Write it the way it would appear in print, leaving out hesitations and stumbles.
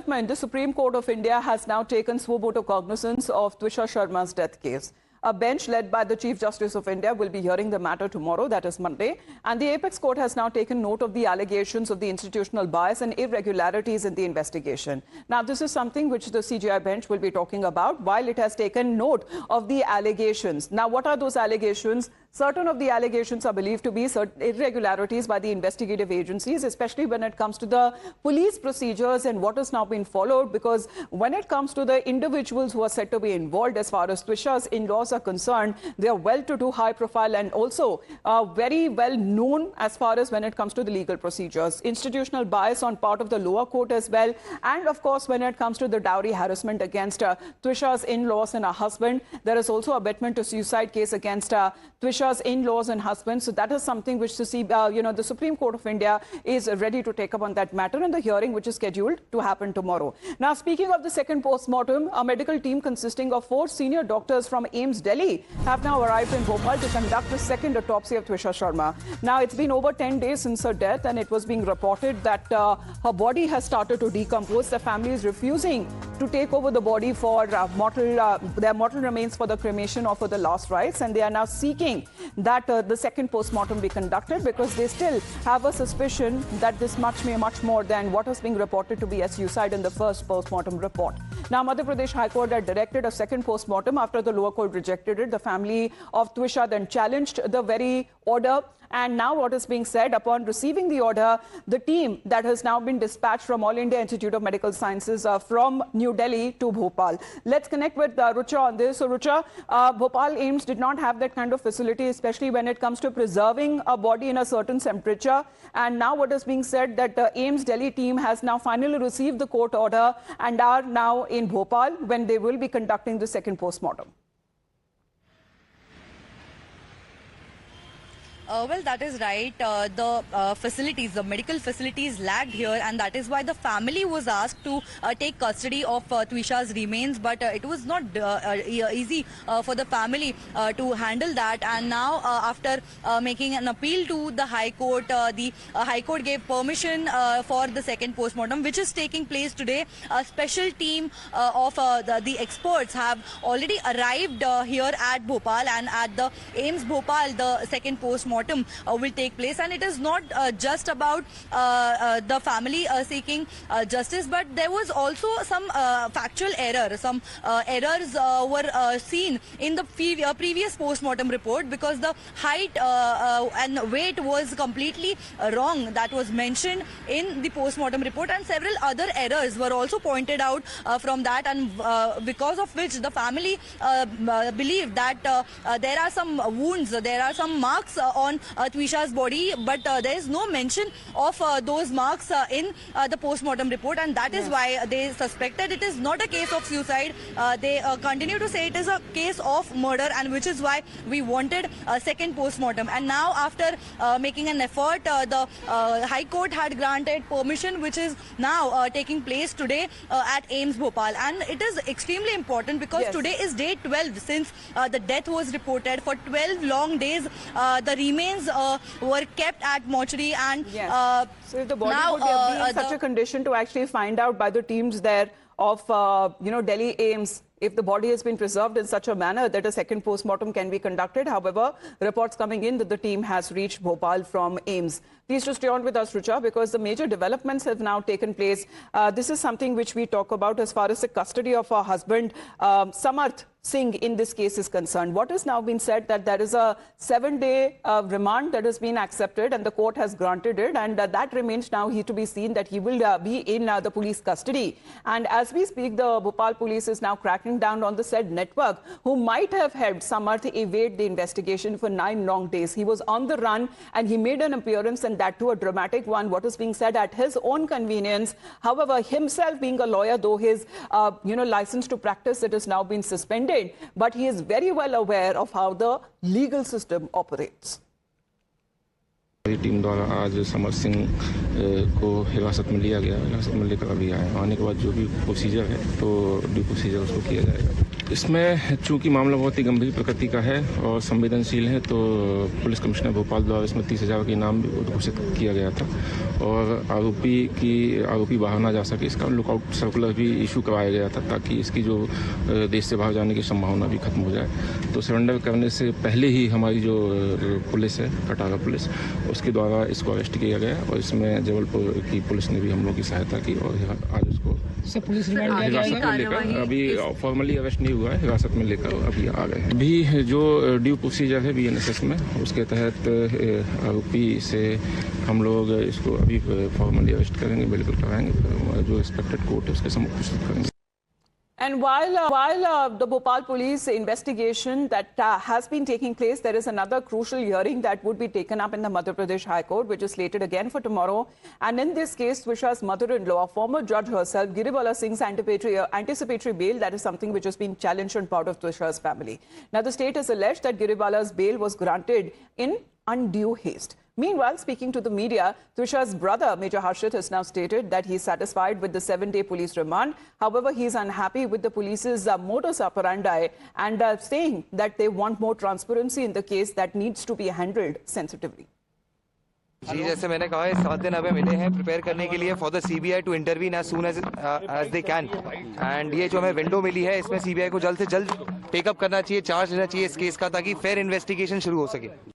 development, the Supreme Court of India has now taken suo motu cognizance of Twisha Sharma's death case. A bench led by the Chief Justice of India will be hearing the matter tomorrow, that is Monday. And the Apex Court has now taken note of the allegations of the institutional bias and irregularities in the investigation. Now, this is something which the CJI bench will be talking about while it has taken note of the allegations. Now, what are those allegations? Certain of the allegations are believed to be irregularities by the investigative agencies, especially when it comes to the police procedures and what has now been followed, because when it comes to the individuals who are said to be involved as far as Twisha's in-laws are concerned, they are well-to-do, high-profile and also very well known as far as when it comes to the legal procedures. Institutional bias on part of the lower court as well. And of course, when it comes to the dowry harassment against Twisha's in-laws and her husband, there is also abetment to suicide case against Twisha's in-laws and husbands. So that is something which the Supreme Court of India is ready to take up on that matter in the hearing which is scheduled to happen tomorrow. Now, speaking of the second post-mortem, a medical team consisting of 4 senior doctors from AIIMS Delhi have now arrived in Bhopal to conduct the second autopsy of Twisha Sharma. Now, it's been over 10 days since her death and it was being reported that her body has started to decompose. The family is refusing to take over the body for their mortal remains for the cremation or for the last rites, and they are now seeking that the second post-mortem be conducted because they still have a suspicion that this may much more than what is being reported to be a suicide in the first post-mortem report. Now, Madhya Pradesh High Court had directed a second post-mortem after the lower court rejected it. The family of Twisha then challenged the very order. And now what is being said, upon receiving the order, the team that has now been dispatched from All India Institute of Medical Sciences from New Delhi to Bhopal. Let's connect with Rucha on this. So Rucha, Bhopal AIIMS did not have that kind of facility, especially when it comes to preserving a body in a certain temperature. And now what is being said that the AIIMS Delhi team has now finally received the court order and are now in Bhopal when they will be conducting the second post-mortem. Well, that is right. The medical facilities lagged here, and that is why the family was asked to take custody of Twisha's remains. But it was not easy for the family to handle that. And now, after making an appeal to the High Court, the High Court gave permission for the second postmortem, which is taking place today. A special team of the experts have already arrived here at Bhopal, and at the AIIMS Bhopal, the second postmortem will take place. And it is not just about the family seeking justice, but there was also some factual error. Some errors were seen in the previous post-mortem report, because the height and weight was completely wrong. That was mentioned in the post-mortem report, and several other errors were also pointed out from that, and because of which the family believed that there are some wounds, there are some marks on Twisha's body, but there is no mention of those marks in the post-mortem report, and that is why they suspected it is not a case of suicide. They continue to say it is a case of murder, and which is why we wanted a second post-mortem. And now, after making an effort, the High Court had granted permission, which is now taking place today at AIIMS Bhopal. And it is extremely important because today is day 12 since the death was reported. For 12 long days, the remains were kept at mortuary, and so if the body would be in such a condition to actually find out by the teams there of Delhi AIIMS, if the body has been preserved in such a manner that a second post-mortem can be conducted. However, reports coming in that the team has reached Bhopal from AIIMS. Please to stay on with us, Rucha, because the major developments have now taken place. This is something which we talk about as far as the custody of our husband, Samarth Singh, in this case is concerned. What has now been said that there is a 7-day remand that has been accepted and the court has granted it, and that remains now to be seen that he will be in the police custody. And as we speak, the Bhopal police is now cracking down on the said network who might have helped Samarth evade the investigation for 9 long days. He was on the run and he made an appearance, and that too a dramatic one, what is being said at his own convenience. However, himself being a lawyer, though his license to practice it has now been suspended, but he is very well aware of how the legal system operates. Team द्वारा आज समर सिंह को हिरासत में लिया गया, हिरासत में लेकर अभी आए। आने के बाद जो भी प्रोसीजर है तो ड्यू प्रोसीजर उसको किया जाएगा। इसमें चूंकि मामला बहुत ही गंभीर प्रकृति का है और संवेदनशील है, तो पुलिस कमिश्नर भोपाल द्वारा इसमें 30,000 का इनाम भी घोषित किया गया था और आरोपी बाहर ना जा सके इसका लुकआउट सर्कुलर भी इशू करवाया गया था, ताकि इसकी जो देश से बाहर जाने की संभावना भी खत्म हो जाए। तो सरेंडर करने से पहले ही हमारी जो पुलिस है, कटारा पुलिस, उसके द्वारा इसको अरेस्ट किया गया और इसमें जबलपुर की पुलिस ने भी हम लोग की सहायता की और आज उसको पुलिस रिमांड हिरासत में लेकर, अभी फॉर्मली अरेस्ट नहीं हुआ है, हिरासत में लेकर अभी आ गए हैं। अभी जो ड्यू प्रोसीजर है BNSS में, उसके तहत आरोपी से हम लोग इसको अभी फॉर्मली अरेस्ट करेंगे, बिल्कुल कराएंगे, जो एक्सपेक्टेड कोर्ट है उसके सम्मुख प्रस्तुत करेंगे। And while the Bhopal police investigation that has been taking place, there is another crucial hearing that would be taken up in the Madhya Pradesh High Court, which is slated again for tomorrow. And in this case, Twisha's mother-in-law, former judge herself, Giribala Singh's anticipatory bail, that is something which has been challenged on part of Twisha's family. Now, the state has alleged that Giribala's bail was granted in undue haste. Meanwhile, speaking to the media, Twisha's brother, Major Harshit, has now stated that he is satisfied with the 7-day police remand. However, he is unhappy with the police's modus operandi and saying that they want more transparency in the case that needs to be handled sensitively. जी, जैसे मैंने कहा है 7 दिन हमें मिले हैं prepare करने के लिए for the CBI to intervene as soon as they can, and ये जो हमें विंडो मिली है इसमें CBI को जल्द से जल्द टेकअप करना चाहिए, चार्ज लेना चाहिए इस केस का, ताकि फेयर इन्वेस्टिगेशन शुरू हो सके।